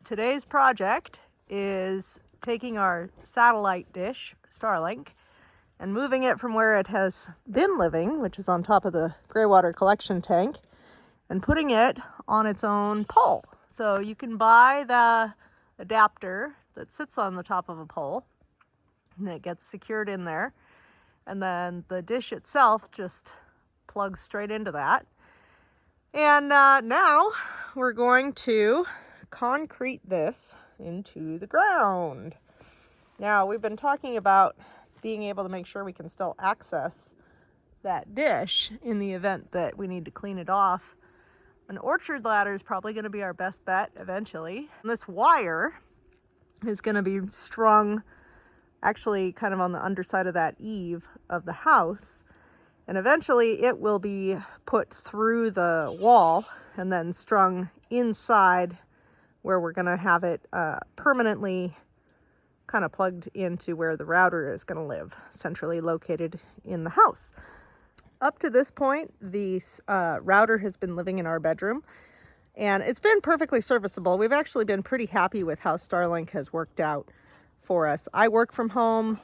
today's project is taking our satellite dish, Starlink, and moving it from where it has been living, which is on top of the gray water collection tank, and putting it on its own pole. So you can buy the adapter that sits on the top of a pole, and it gets secured in there. And then the dish itself just plugs straight into that. And now we're going to concrete this into the ground. Now, we've been talking about being able to make sure we can still access that dish in the event that we need to clean it off. An orchard ladder is probably going to be our best bet eventually. And this wire is going to be strung actually kind of on the underside of that eave of the house. And eventually it will be put through the wall and then strung inside where we're going to have it permanently kind of plugged into where the router is going to live, centrally located in the house. Up to this point, the router has been living in our bedroom, and it's been perfectly serviceable. We've actually been pretty happy with how Starlink has worked out for us. I work from home.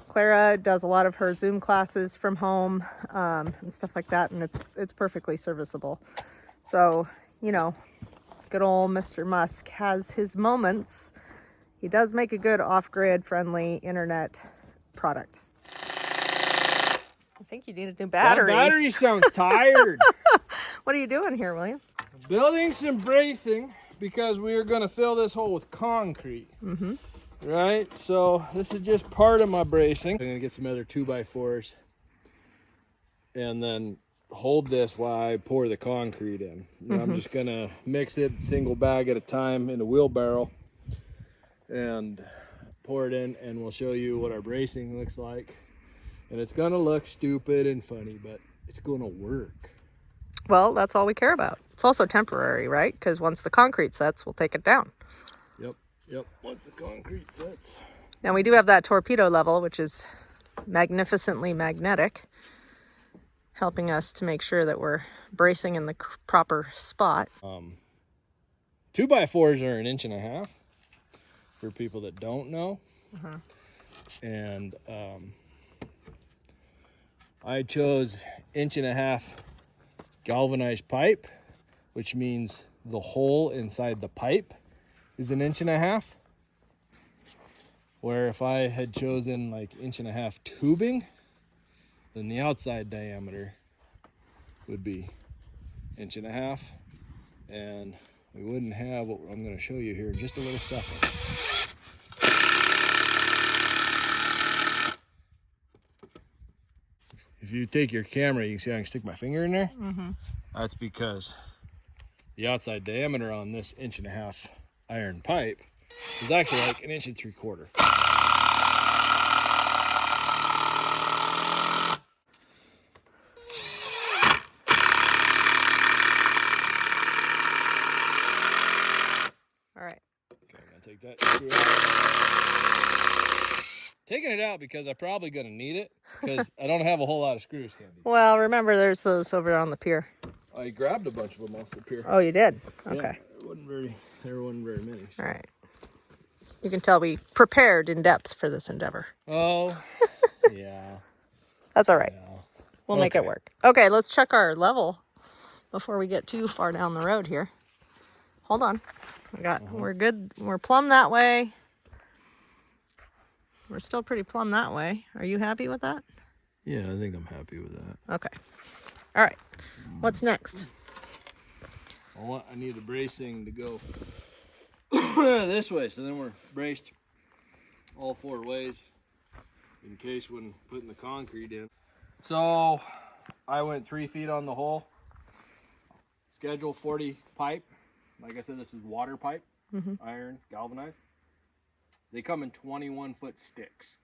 Clara does a lot of her Zoom classes from home and stuff like that, and it's perfectly serviceable. So, you know, good old Mr. Musk has his moments. He does make a good off-grid friendly internet product. I think you need a new battery. That battery sounds tired. What are you doing here, William? Building some bracing because we are going to fill this hole with concrete. Mm-hmm. Right, so this is just part of my bracing. I'm gonna get some other 2x4s and then hold this while I pour the concrete in. I'm just gonna mix it single bag at a time in a wheelbarrow and pour it in, and we'll show you what our bracing looks like. And it's gonna look stupid and funny, but it's gonna work. Well, that's all we care about. It's also temporary, right? Because once the concrete sets, we'll take it down. Yep, once the concrete sets. Now we do have that torpedo level, which is magnificently magnetic, helping us to make sure that we're bracing in the proper spot. 2x4s are 1.5 inches for people that don't know. And I chose 1.5 inch galvanized pipe, which means the hole inside the pipe is 1.5 inches. Where if I had chosen like 1.5 inch tubing, then the outside diameter would be 1.5 inches, and we wouldn't have what I'm going to show you here in just a little second. If you take your camera, you can see I can stick my finger in there. That's because the outside diameter on this 1.5 inch iron pipe is actually like 1.75 inches. All right. Okay, I'm gonna take that screw out. Taking it out because I'm probably gonna need it because I don't have a whole lot of screws handy. Well, remember there's those over on the pier. I grabbed a bunch of them off the pier. Oh, you did? Okay. Yeah, there wasn't very many. So. All right. You can tell we prepared in depth for this endeavor. Oh, yeah. That's all right. Yeah. We'll make it work. Okay, let's check our level before we get too far down the road here. Hold on. We're good. We're plumb that way. We're still pretty plumb that way. Are you happy with that? Yeah, I think I'm happy with that. Okay. All right. What's next? I need the bracing to go this way, so then we're braced all 4 ways in case when putting the concrete in. So I went 3 feet on the hole. Schedule 40 pipe. Like I said, this is water pipe, iron, galvanized. They come in 21-foot sticks.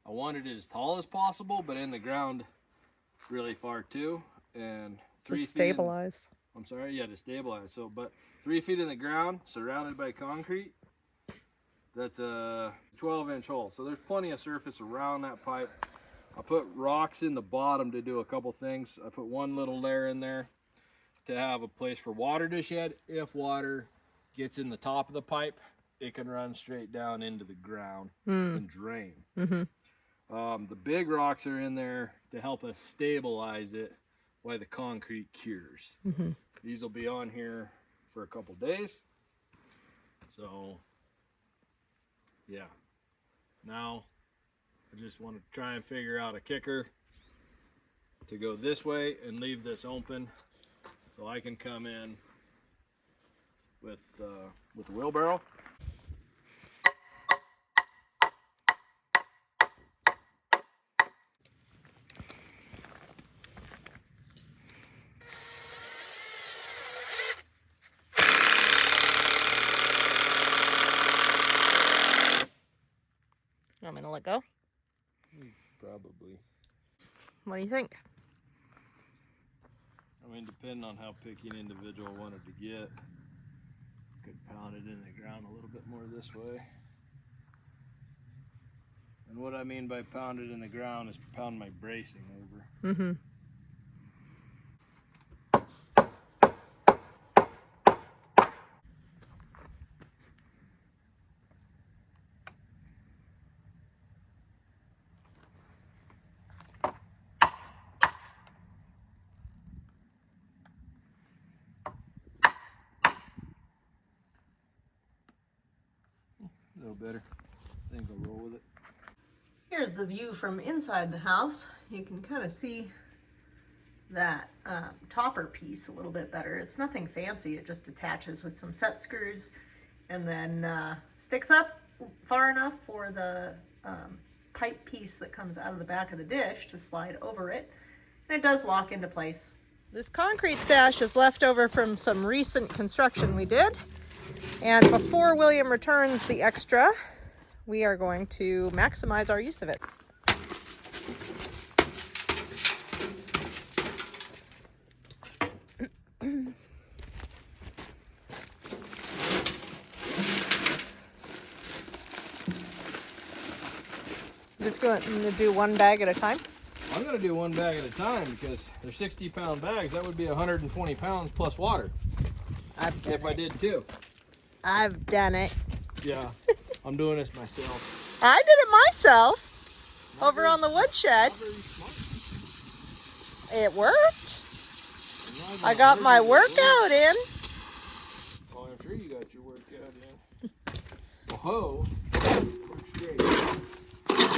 I wanted it as tall as possible, but in the ground really far too. And to stabilize. To stabilize. So, but 3 feet in the ground, surrounded by concrete. That's a 12-inch hole. So there's plenty of surface around that pipe. I put rocks in the bottom to do a couple things. I put one little layer in there to have a place for water to shed if water gets in the top of the pipe, it can run straight down into the ground and drain. The big rocks are in there to help us stabilize it while the concrete cures. These will be on here for a couple days. So, yeah. Now, I just want to try and figure out a kicker to go this way and leave this open so I can come in with the wheelbarrow. You want me to let go? Probably. What do you think? I mean, depending on how picky an individual wanted to get, could pound it in the ground a little bit more this way. And what I mean by pound it in the ground is pound my bracing over. A little better. I think I'll roll with it. Here's the view from inside the house. You can kind of see that topper piece a little bit better. It's nothing fancy. It just attaches with some set screws and then sticks up far enough for the pipe piece that comes out of the back of the dish to slide over it. And it does lock into place. This concrete stash is left over from some recent construction we did. And before William returns the extra, we are going to maximize our use of it. Just going to do one bag at a time? I'm going to do one bag at a time because they're 60-pound bags. That would be 120 pounds plus water if I did two. I've done it. Yeah, I'm doing this myself. I did it myself over on the woodshed. It worked. I got my workout in. Oh, I'm sure you got your workout in. Whoa.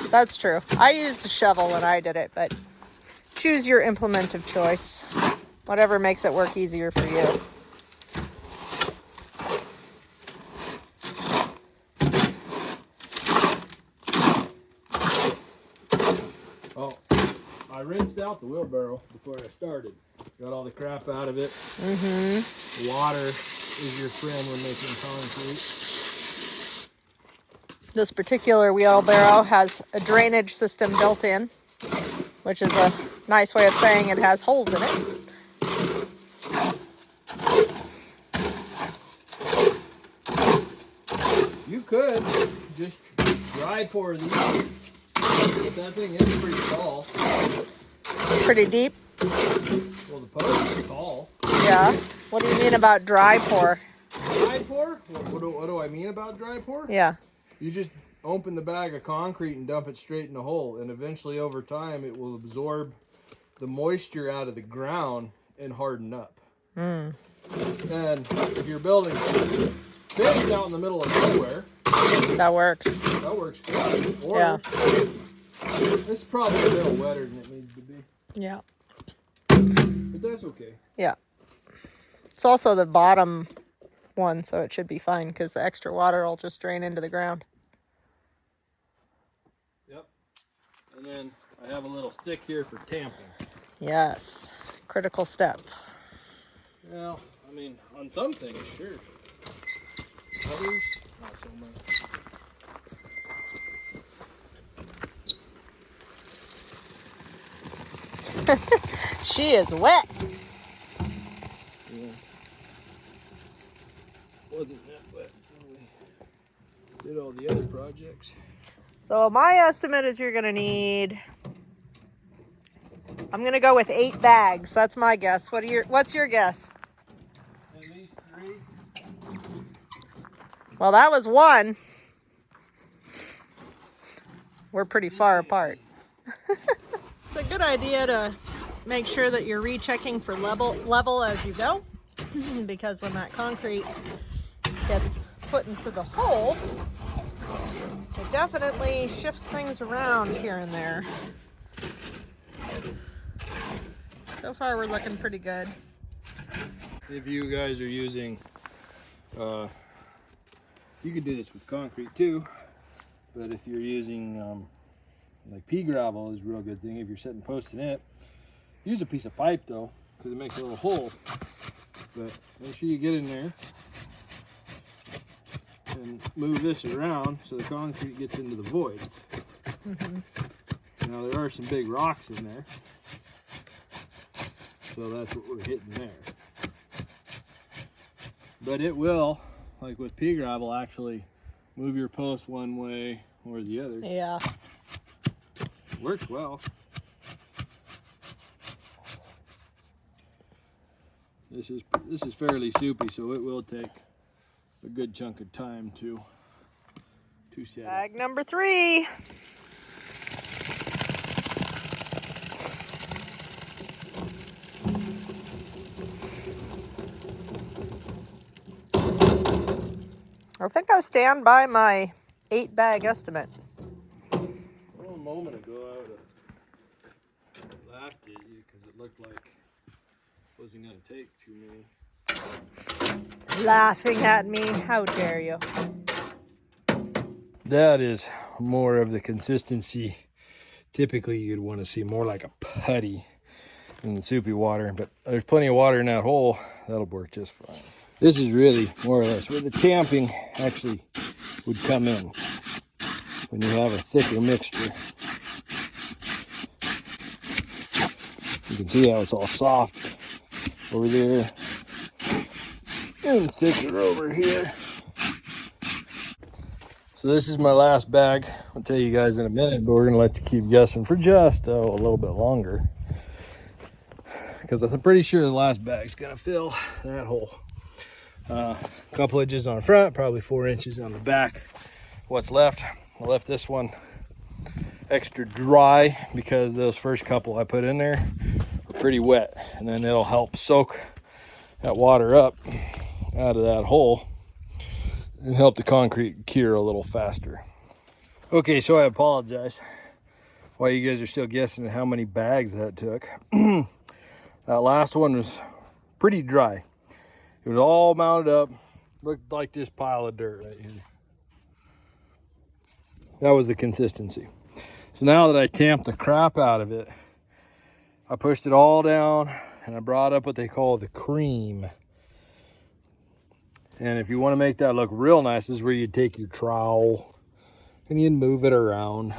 That's true. I used a shovel when I did it, but choose your implement of choice. Whatever makes it work easier for you. Oh, I rinsed out the wheelbarrow before I started. Got all the crap out of it. Water is your friend when making concrete. This particular wheelbarrow has a drainage system built in, which is a nice way of saying it has holes in it. You could just dry pour these, but that thing is pretty tall. Pretty deep? Well, the post is tall. Yeah. What do you mean about dry pour? Dry pour? What do I mean about dry pour? Yeah. You just open the bag of concrete and dump it straight in the hole, and eventually over time it will absorb the moisture out of the ground and harden up. And if you're building fence out in the middle of nowhere, that works. That works good. Or yeah. It's probably a little wetter than it needs to be. Yeah. But that's okay. Yeah. It's also the bottom one, so it should be fine because the extra water will just drain into the ground. Yep. And then I have a little stick here for tamping. Yes. Critical step. Well, I mean, on some things, sure. Others, not so much. She is wet. Yeah. Wasn't that wet when we did all the other projects. So my estimate is you're going to need, I'm going to go with 8 bags. That's my guess. What's your guess? At least 3. Well, that was one. We're pretty far apart. It's a good idea to make sure that you're rechecking for level as you go, because when that concrete gets put into the hole, it definitely shifts things around here and there. So far, we're looking pretty good. If you guys are using, you could do this with concrete too, but if you're using like pea gravel is a real good thing. If you're setting posts in it, use a piece of pipe though, because it makes a little hole. But make sure you get in there and move this around so the concrete gets into the voids. Now there are some big rocks in there, so that's what we're hitting there. But it will, like with pea gravel, actually move your post one way or the other. Yeah. Works well. This is fairly soupy, so it will take a good chunk of time to set Bag number 3. I think I stand by my 8-bag estimate. Well, a moment ago I would have laughed at you because it looked like it wasn't going to take too many. Laughing at me, how dare you? That is more of the consistency. Typically you'd want to see more like a putty than the soupy water, but there's plenty of water in that hole. That'll work just fine. This is really more or less where the tamping actually would come in when you have a thicker mixture. You can see how it's all soft over there and thicker over here. So this is my last bag. I'll tell you guys in a minute, but we're gonna let you keep guessing for just a little bit longer, because I'm pretty sure the last bag's gonna fill that hole. A couple inches on the front, probably 4 inches on the back. What's left? I left this one extra dry because those first couple I put in there were pretty wet, and then it'll help soak that water up out of that hole and help the concrete cure a little faster. Okay, so I apologize why you guys are still guessing how many bags that took. That last one was pretty dry. It was all mounted up, looked like this pile of dirt right here. That was the consistency. So now that I tamped the crap out of it, I pushed it all down and I brought up what they call the cream. And if you want to make that look real nice, this is where you take your trowel and you move it around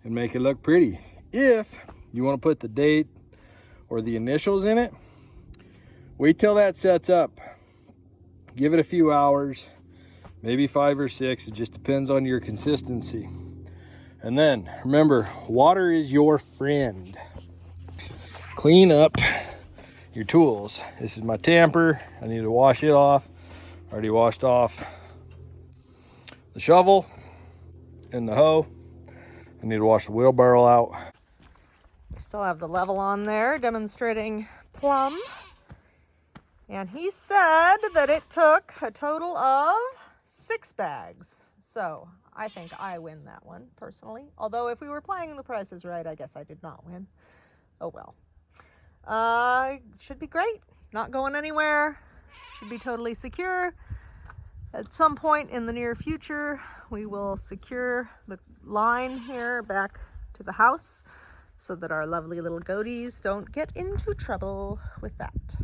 and make it look pretty. If you want to put the date or the initials in it, wait till that sets up. Give it a few hours, maybe 5 or 6. It just depends on your consistency. And then remember, water is your friend. Clean up your tools. This is my tamper. I need to wash it off. Already washed off the shovel and the hoe. I need to wash the wheelbarrow out. We still have the level on there demonstrating plumb. And he said that it took a total of 6 bags. So I think I win that one personally. Although if we were playing the Price is Right, I guess I did not win. Oh well. Should be great. Not going anywhere. Should be totally secure. At some point in the near future, we will secure the line here back to the house so that our lovely little goatees don't get into trouble with that.